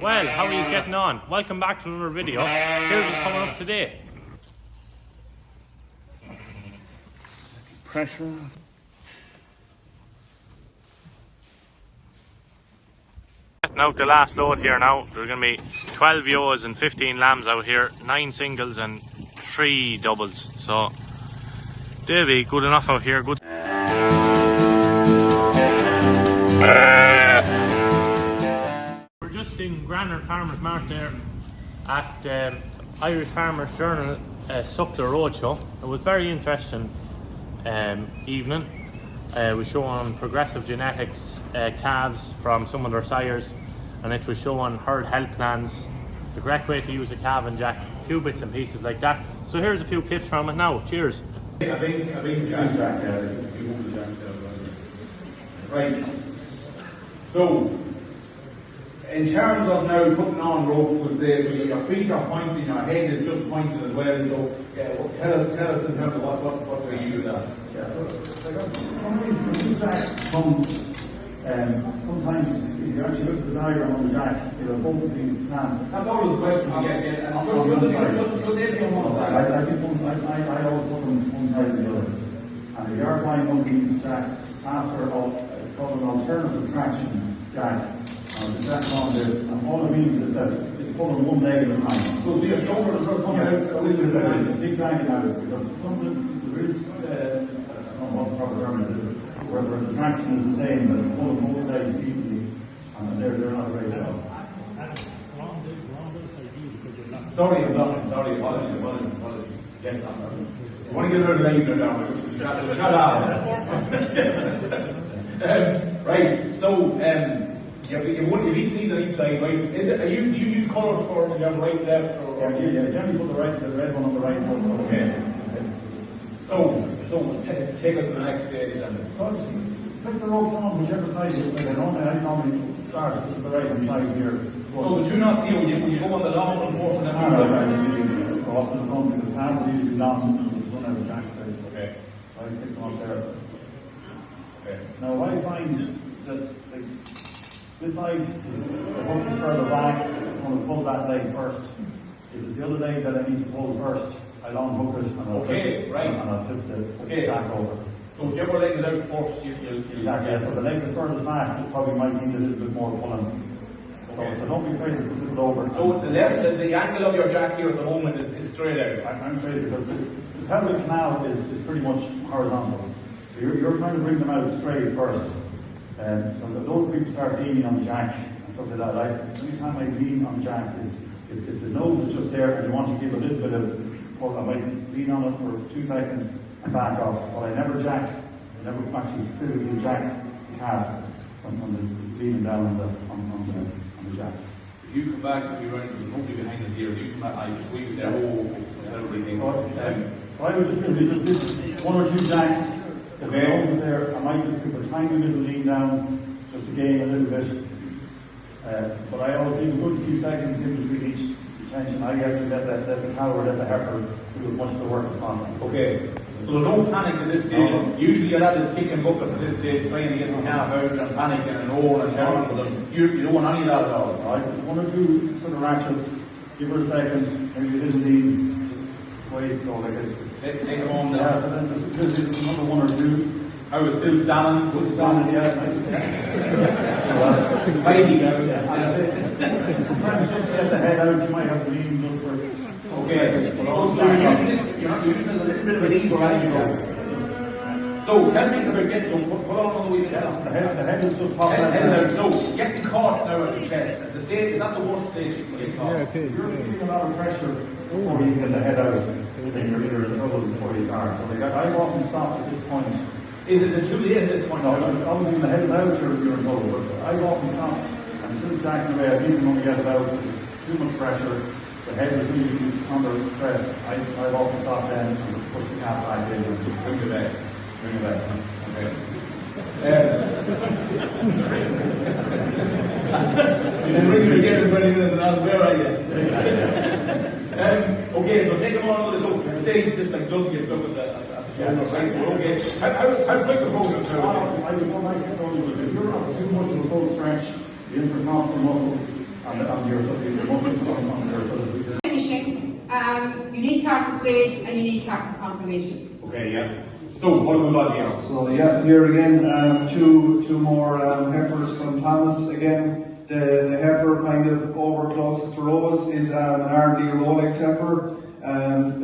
Well, how are you getting on? Welcome back to another video. Here's what's coming up today. Pressure. Getting out the last load here now. There's going to be 12 ewes and 15 lambs out here, 9 singles and 3 doubles. So they'll be good enough out here. Good. We're just in Granard Farmers Mart there at Irish Farmers Journal Suckler Roadshow. It was very interesting evening. We showing progressive genetics calves from some of their sires, and it was showing herd health plans, the correct way to use a calf and jack, a few bits and pieces like that. So here's a few clips from it now. Cheers. I think jack right. So in terms of now putting on ropes, would say, so your feet are pointing, your head is just pointing as well. So tell us in terms of what do you do with that? Yeah, so some reason when the jack comes, sometimes if you actually look at the diagram on the jack, you know, both of these plants. That's always the question we get. And should they be on one side? I think I always put them one side or the other. And if you are buying one of these jacks after it's called an alternative traction jack. The jack on there, and all it means is that it's pulling one leg at a time. So your shoulders are coming out a little bit better. It's exactly that, because some of there is, I don't know what the proper term is, where the traction is the same, but it's pulling both legs equally, and they're not a great job. Sorry, apologies. Yes, I want to get a little later down. Shut up. Right, so, you have each knees on each side, right? Do you use colours for when you have right, left, or? Yeah, generally put the red one on the right one. Okay. So take us to the next stage then. Put the ropes on whichever side you like. I normally start with the right hand side here. So the 2 knots here, when you go on the long one, force them out. Cross in the front, because half are usually long, and don't have a jack space. Okay. So I pick them up there. Okay. Now what I find that this side is the hook is further back, I just want to pull that leg first. If it's the other leg that I need to pull first, I'll unhook it and I'll flip the jack over. So whichever leg is out first, you'll exactly, yeah, so the leg is furthest back, it probably might need a little bit more pulling. Okay. So don't be afraid to flip it over. So the angle of your jack here at the moment is straight out. I'm straight because the pelvic canal is pretty much horizontal. So you're trying to bring them out straight first. So those people start leaning on the jack and stuff like that. Anytime I lean on the jack is if the nose is just there and you want to give a little bit of pull, I might lean on it for 2 seconds and back off. But I never actually physically jack the calf when they're leaning down on the jack. If you come back, if you're right, there's nobody behind us here, if you come back, I just sweep it there, So I would just do 1 or 2 jacks. If the nose is there, I might just give a tiny little lean down just to gain a little bit. But I always leave a good few seconds in between each tension. I actually let the cow or let the heifer do as much of the work as possible. Okay. So there's no panic at this stage. Usually your lad is kicking buckets at this stage, trying to get the calf out and panicking and roaring and shouting, but you don't want any of that at all. Right. 1 or 2 sort of ratchets, give her a second, maybe a little lean, just wait, so like it. Take them on there. Yeah, so then there's another 1 or 2. I was still standing. Good standing, yeah. Fighting. Sometimes just get the head out, you might have to lean just for. Okay. So you're using a little bit of a lever as you go. So tell me about getting some, put on the way to the head is just popping out. So getting caught now at the chest. Is that the worst place you can get caught? Yeah, okay. You're feeling a lot of pressure before you get the head out, then you're in trouble before you start. So I often stop at this point. Is it too late at this point? No, obviously when the head is out, you're in trouble. But I often stop and still jacking away. I even when we get it out, there's too much pressure. The head is really under stress. I've often stopped then and just push the calf back in and bring it back. Bring it back. Okay. You didn't ring it again in 20 minutes and ask, where are you? Okay, so take them on with the so say this like doesn't get stuck at the shoulder, right? Okay. How quick the progress is? I would like to tell you is if you're up too much of a full stretch, the intercostal muscles on your subject. There must be something on there. Finishing, you need carcass weight and you need carcass confirmation. Okay, yeah. So, what have we got here? So yeah, here again, two more heifers from Thomas. Again, the heifer kind of over closest to Rose is an RD Rolex heifer.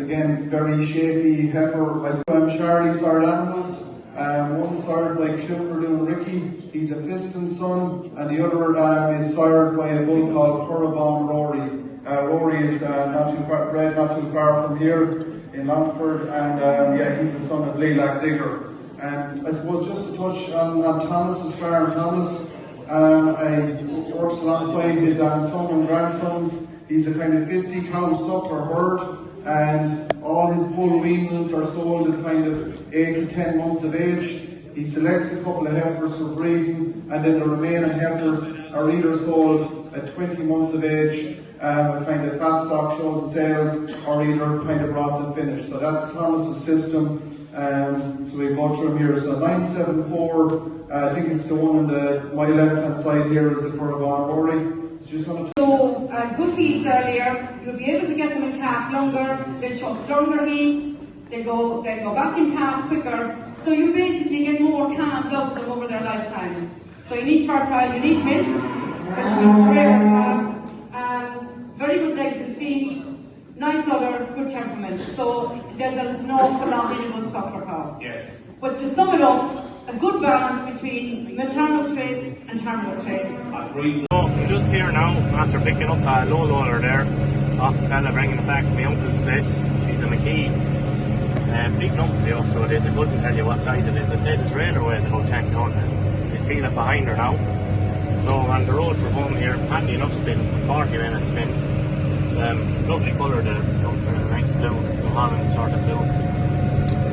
Again, very shapy heifer. I saw Charlie started animals. One sired by Kluner doing Ricky, he's a piston son, and the other is sired by a bull called Currabon Rory. Rory is bred not too far from here in Longford, and yeah, he's the son of Lilac Digger. And I suppose just to touch on Thomas's farm, Thomas works alongside his son and grandsons. He's a kind of 50 cow suckler herd, and all his bull weanlings are sold at kind of 8 to 10 months of age. He selects a couple of heifers for breeding, and then the remaining heifers are either sold at 20 months of age, kind of fat stock shows and sales, or either kind of brought and finished. So that's Thomas's system. So we go through them here. So 974, I think it's the one on my left hand side here is the Currabon Rory. So good feeds earlier, you'll be able to get them in calf younger, they'll show stronger heats, they'll go back in calf quicker, so you basically get more calves out of them over their lifetime. So you need fertile, you need milk, which means rare calf, very good legs and feet, nice udder, good temperament. So there's an awful lot in a good suckler cow. Yes. But to sum it up, a good balance between maternal traits and terminal traits. So I'm just here now after picking up a low loader there off the fella, bringing it back to my uncle's place. She's a McKee, big lump though, so it is. I couldn't tell you what size it is. I said the trailer weighs about 10 ton, and you feel it behind her now. So on the road from home here, handy enough spin, 40 minute spin. It's lovely colour, the nice blue, the Holland sort of blue.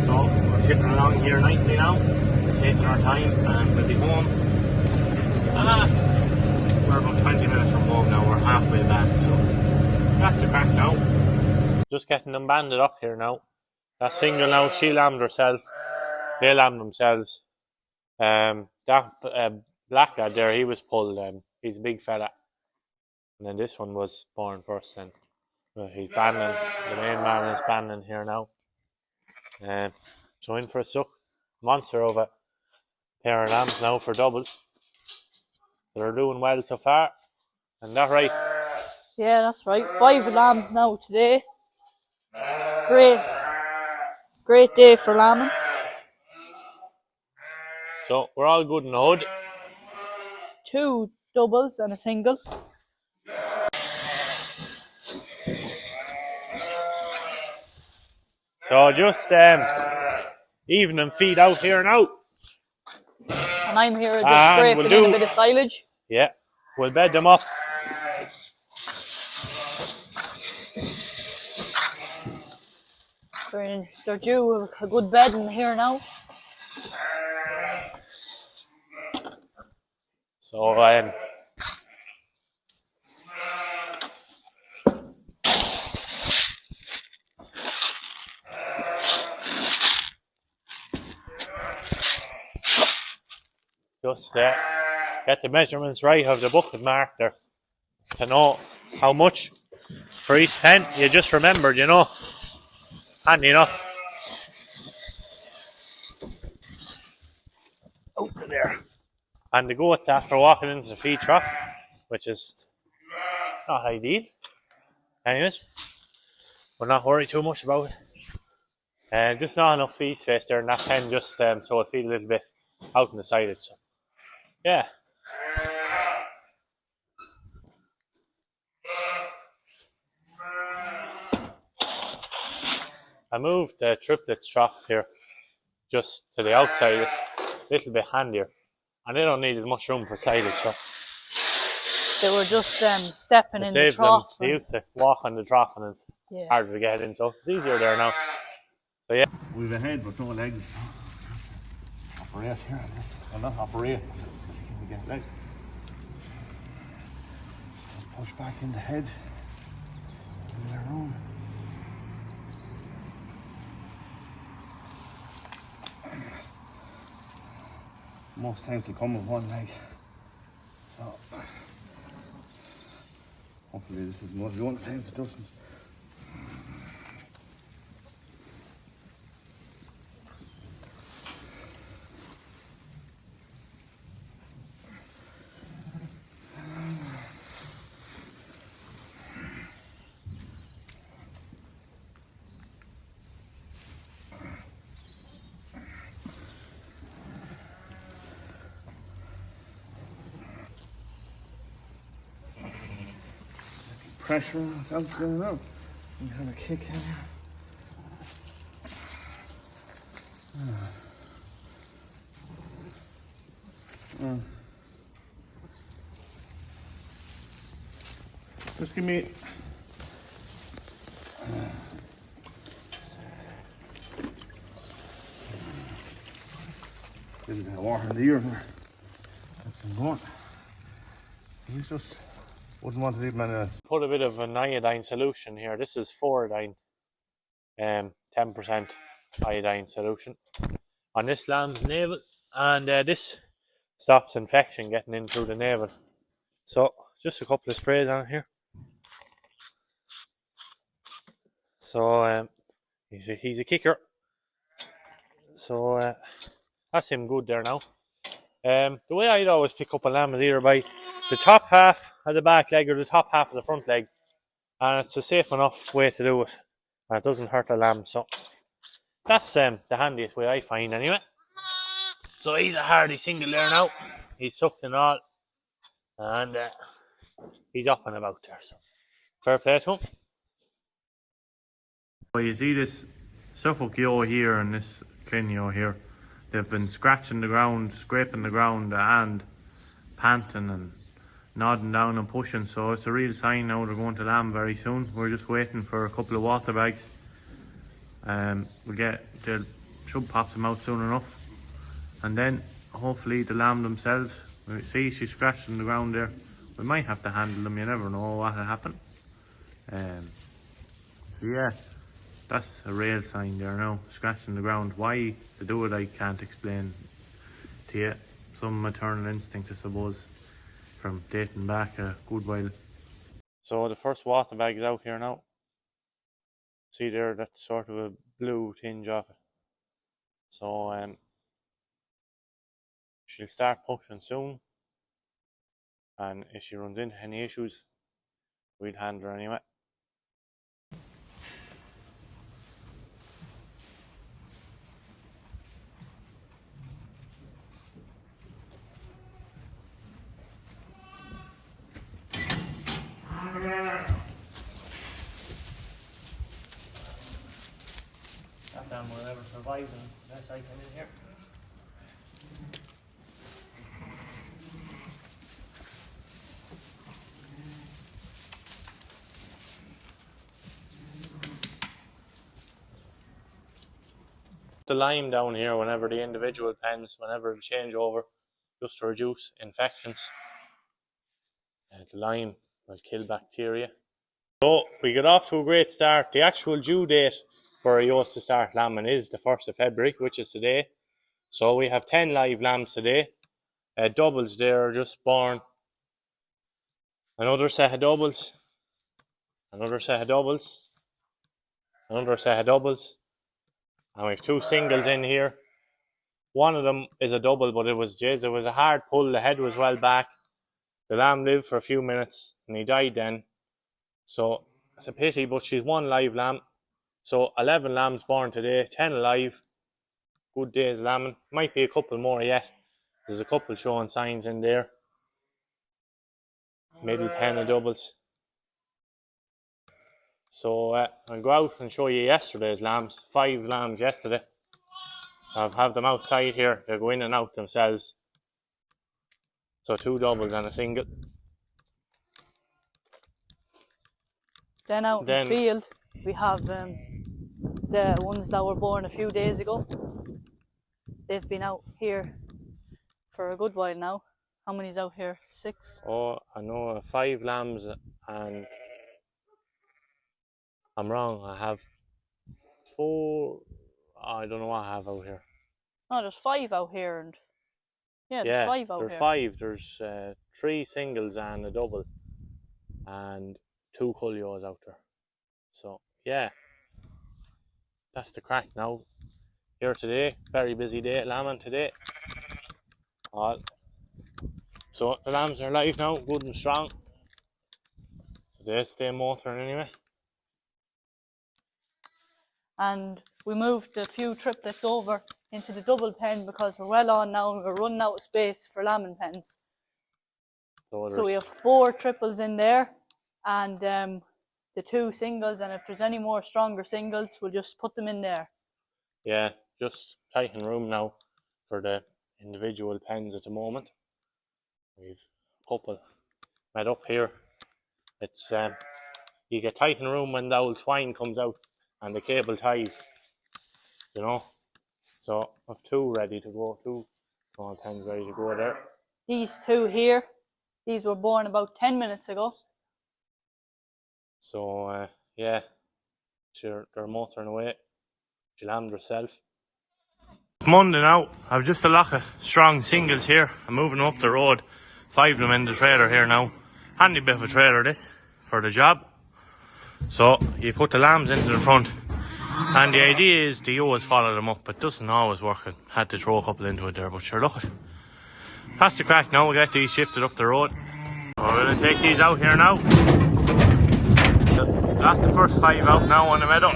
So we're tipping along here nicely now, taking our time, and we'll be home. We're about 20 minutes from home now, we're halfway back, so that's the crack now. Just getting them banded up here now. That single now, she lambed herself, they lambed themselves. That black lad there, he was pulled, he's a big fella. And then this one was born first, and he's banding, the main man is banding here now. So in for a suck, monster of a pair of lambs now for doubles. They're doing well so far, and that right? Yeah, that's right. 5 lambs now today. Great day for lambing. So we're all good in the hood. 2 doubles and a single. So just even and feed out here now. And I'm here just scraping in a bit of silage. Yeah, we'll bed them up. They're due a good bed in here now. So just get the measurements right of the bucket mark there to know how much for each pen. You just remembered, you know. Handy enough. Out there. And the goats, after walking into the feed trough, which is not ideal. Anyways, we'll not worry too much about it. And just not enough feed space there in that pen, just so it'll feed a little bit out in the silage. So, yeah. I moved the triplets trough here just to the outside, a little bit handier, and they don't need as much room for silage. So they were just stepping in the trough. They used to walk on the trough, and it's harder to get in, so it's easier there now. So yeah, we've a head but no legs. Operate here, well not operate, just see if we get legs. Push back in the head. In their own. Most times they come with one leg, so Hopefully this is one of the only times it doesn't. Pressure on myself going out and have a kick in here. Just give me a little bit of water in the ear there. That's him going. He's just wouldn't want to leave him anyway. Put a bit of an iodine solution here. This is 4-iodine, 10% iodine solution on this lamb's navel, and this stops infection getting in through the navel. So just a couple of sprays on here. So he's a kicker. So that's him good there now. The way I'd always pick up a lamb is either by the top half of the back leg or the top half of the front leg, and it's a safe enough way to do it, and it doesn't hurt the lamb. So that's the handiest way I find anyway. So he's a hardy single there now. He's sucked and all, and he's up and about there. So fair play to him. Well, you see this Suffolk yo here and this Clyn yo here. They've been scratching the ground, scraping the ground, and panting and nodding down and pushing. So it's a real sign now they're going to lamb very soon. We're just waiting for a couple of water bags. They should pop them out soon enough, and then hopefully the lamb themselves. See, she's scratching the ground there. We might have to handle them. You never know what'll happen. So yeah. That's a real sign there now, scratching the ground. Why they do it I can't explain to you. Some maternal instinct I suppose, from dating back a good while. So the first water bag is out here now. See there, that's sort of a blue tinge off it. So she'll start pushing soon, and if she runs into any issues, we'll handle her anyway. That damn will ever survive unless I come in here. The lime down here whenever the individual pens, whenever the change over, just to reduce infections. The lime will kill bacteria. So we got off to a great start. The actual due date for a ewes to start lambing is the 1st of February, which is today. So we have 10 live lambs today. Doubles there are just born. Another set of doubles. Another set of doubles. Another set of doubles. And we have 2 singles in here. One of them is a double, but it was a hard pull. The head was well back. The lamb lived for a few minutes and he died then. So it's a pity, but she's 1 live lamb. So 11 lambs born today, 10 alive. Good day's lambing. Might be a couple more yet. There's a couple showing signs in there. Middle pen of doubles. So I'll go out and show you yesterday's lambs. 5 lambs yesterday. I'll have them outside here. They'll go in and out themselves. So 2 doubles and a single. Then out in the field, we have the ones that were born a few days ago. They've been out here for a good while now. How many's out here? 6? Oh, I know 5 lambs, and I'm wrong. I have 4. I don't know what I have out here. No, there's 5 out here, and there's 5 out here. There's 5. There's 3 singles and a double, and 2 culios out there. So yeah, that's the crack now. Here today, very busy day at lambing today. So the lambs are alive now, good and strong. So they stay motoring anyway. And we moved a few triplets over into the double pen because we're well on now and we're running out of space for lambing pens. So we have 4 triples in there and the 2 singles, and if there's any more stronger singles, we'll just put them in there. Yeah, just tighten room now for the individual pens at the moment. We've a couple made up here. It's you get tighten room when the old twine comes out and the cable ties, you know. So I've 2 ready to go, 2 small pens ready to go there. These 2 here, these were born about 10 minutes ago. So yeah, sure, they're motoring away. She lammed herself. Monday now, I've just a lot of strong singles here. I'm moving up the road, 5 of them in the trailer here now. Handy bit of a trailer this for the job. So you put the lambs into the front, and the idea is you always follow them up, but it doesn't always work. I had to throw a couple into it there, but sure, look, that's the crack now. We'll get these shifted up the road. We're going to take these out here now. That's the first 5 out now on the meadow.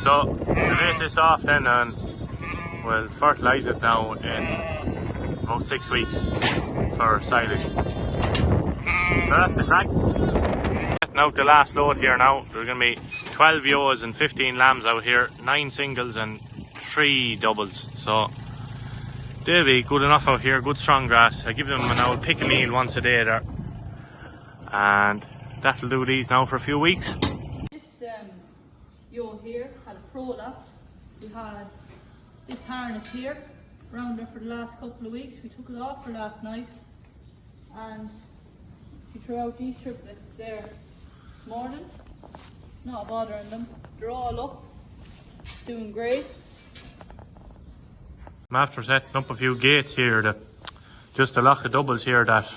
So we'll take this off then and we'll fertilise it now in about 6 weeks for silage. So that's the crack. Getting out the last load here now. There's going to be 12 ewes and 15 lambs out here, 9 singles and 3 doubles. So they'll be good enough out here, good strong grass. I give them an old pick a meal once a day there. And that'll do these now for a few weeks. This ewe here had a prolapse. We had this harness here around her for the last couple of weeks. We took it off her last night and she threw out these triplets there this morning. Not bothering them. They're all up, doing great. I'm after setting up a few gates here, just a lot of doubles here that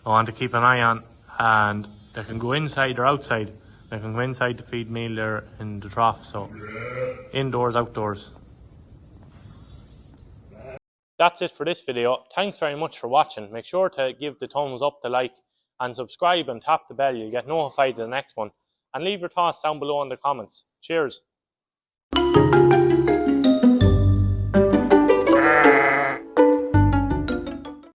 I want to keep an eye on, and they can go inside or outside. They can go inside to feed meal there in the trough, so indoors, outdoors. That's it for this video. Thanks very much for watching. Make sure to give the thumbs up, the like, and subscribe and tap the bell. You'll get notified of the next one. And leave your thoughts down below in the comments. Cheers.